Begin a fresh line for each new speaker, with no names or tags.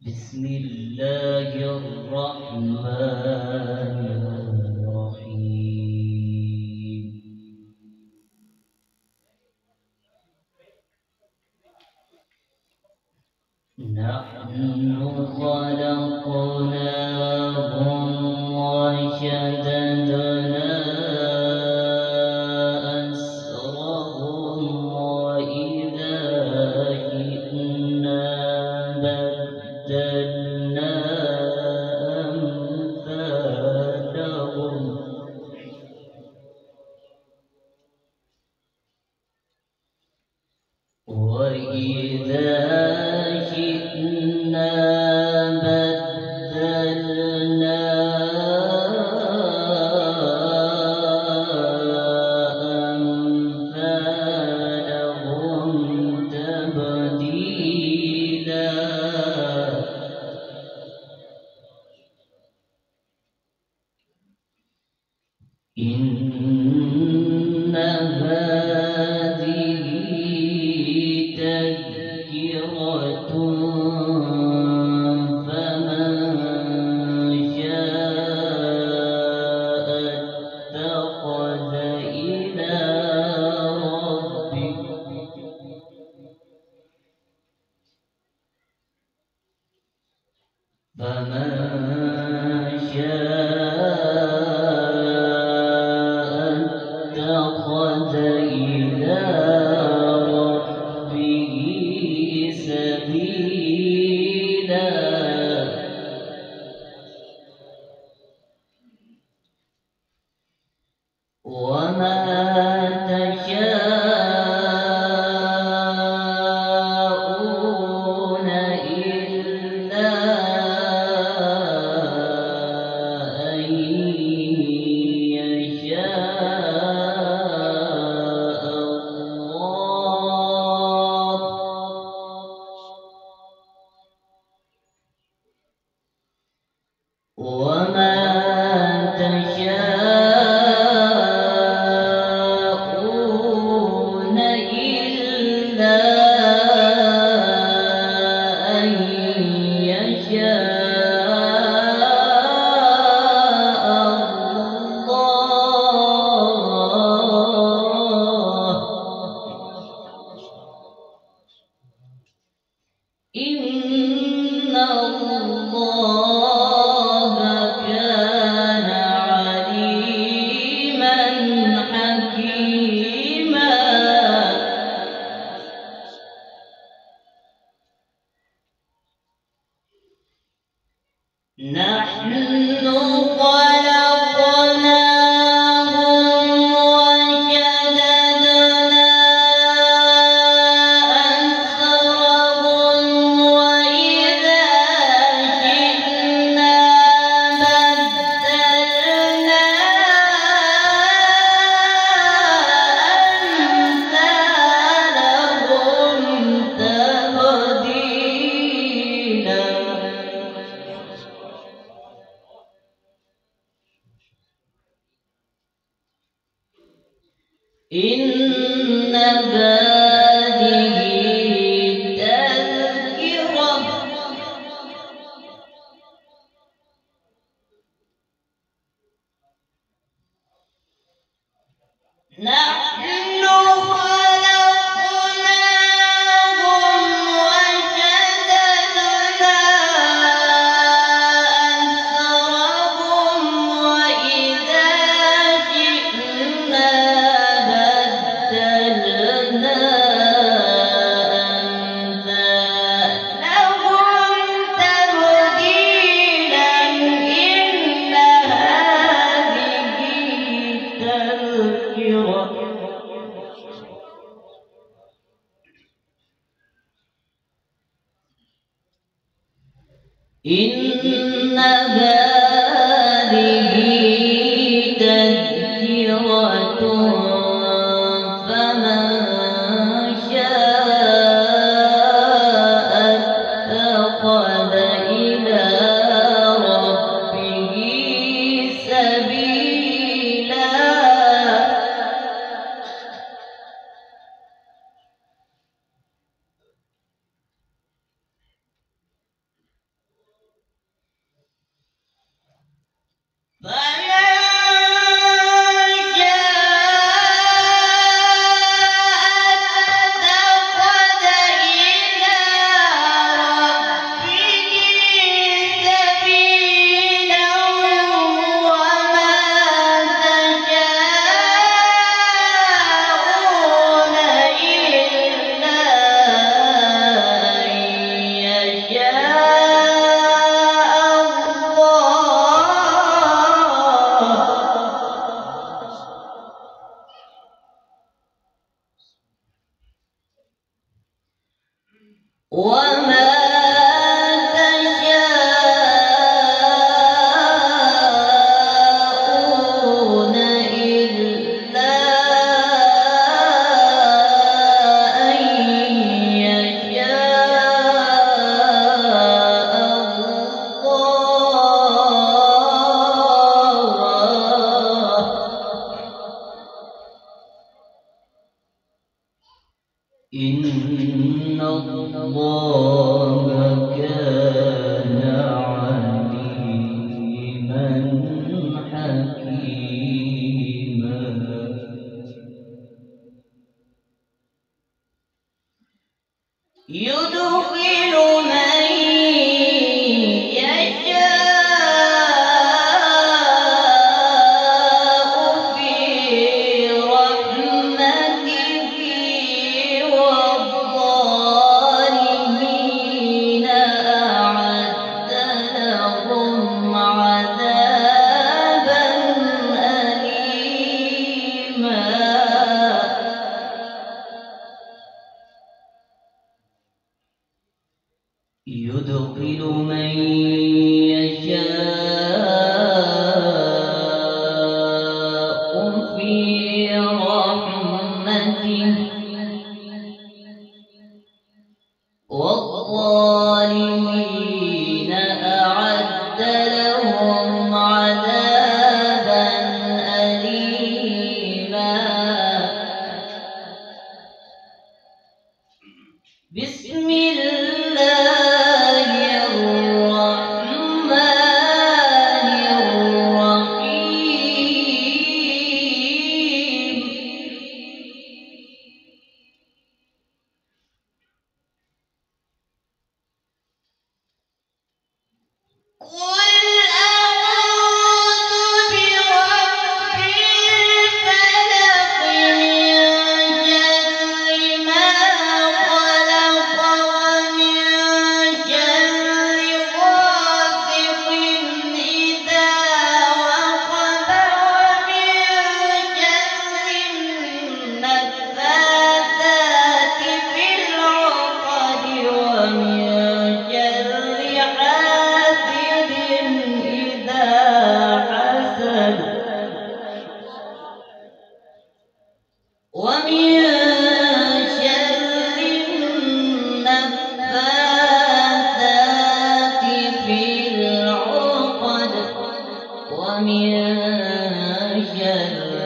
بسم الله الرحمن الرحيم. نحن خلقناهم وشددنا أسرهم وإذا شئنا بدلنا أمثالهم وإذا شئنا بدلنا أمثالهم تبديلا. إن هذه تذكرة فمن شاء اتخذ إلى ربه فمن شاء اتخذ إلى ربه سبيلا. وما تشاءون إلا أن يشاء الله. وما تشاءون إلا أن يشاء الله. إن الله كان عليما حكيما. نحن خلقناهم وشددنا أسرهم وإذا شئنا بدلنا أمثالهم تبديلا. إن هذه تذكرة نحن خلقناهم وشددنا أسرهم وإذا شئنا بدلنا أمثالهم تبديلا. إن هذه تذكرة إن هذه تذكرة فمن شاء اتخذ إلى ربه سبيلا. وما تشاءون إلا أن يشاء الله. إن الله كان عليما حكيما. يدخل من يشاء في رحمته والظالمين أعد لهم عذابا أليما. يدخل من يشاء في رحمته والظالمين أعد لهم عذابا أليما. بسم الله الرحمن الرحيم. قل أعوذ برب الفلق من شر ما خلق ومن شر غاسق إذا وقب ومن شر النفاثات في العقد ومن شر حاسد إذا حسد ومن شر النفاثات في العقد ومن شر